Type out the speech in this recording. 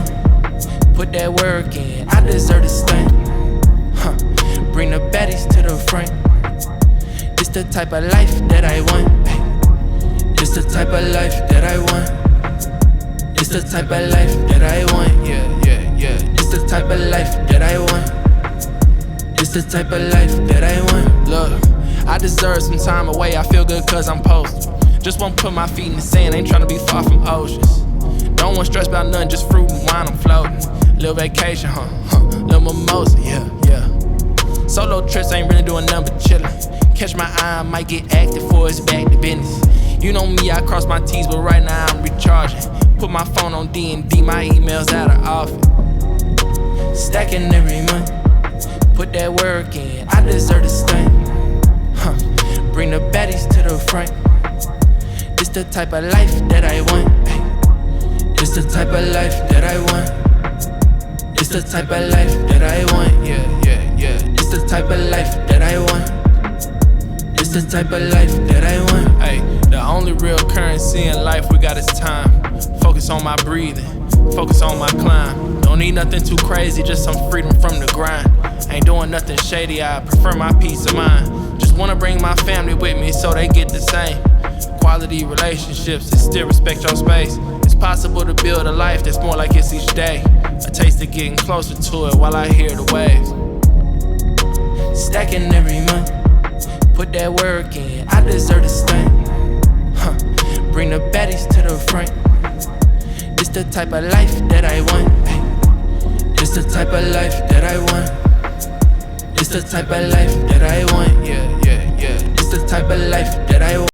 month. Put that work in, I deserve to stunt. Bring the baddies to the front. It's the type of life that I want. It's the type of life that I want. It's the type of life that I want. Yeah. It's the type of life that I want. It's the type of life that I want. Look, I deserve some time away. I feel good cause I'm posted. Just won't put my feet in the sand. Ain't tryna be far from oceans. Don't want stress about nothing, just fruit and wine, I'm floating. Little vacation, little mimosa, yeah. Solo trips ain't really doing nothing but chillin'. Catch my eye, I might get active for it's back to business. You know me, I cross my T's, but right now I'm recharging. Put my phone on D&D, my emails out of office. Stacking every month, put that work in, I deserve to stunt. Bring the baddies to the front. It's the type of life that I want. It's the type of life that I want. It's the type of life that I want. Yeah. It's the type of life that I want. It's the type of life that I want. Hey, the only real currency in life we got is time. Focus on my breathing, focus on my climb. Don't need nothing too crazy, just some freedom from the grind. Ain't doing nothing shady, I prefer my peace of mind. Just wanna bring my family with me so they get the same. Quality relationships and still respect your space. It's possible to build a life that's more like it's each day. A taste of getting closer to it while I hear the waves. Stacking every month, put that work in, I deserve to stunt. Bring the baddies to the front. It's the type of life that I want. It's the type of life that I want. It's the type of life that I want. Yeah. It's the type of life that I want.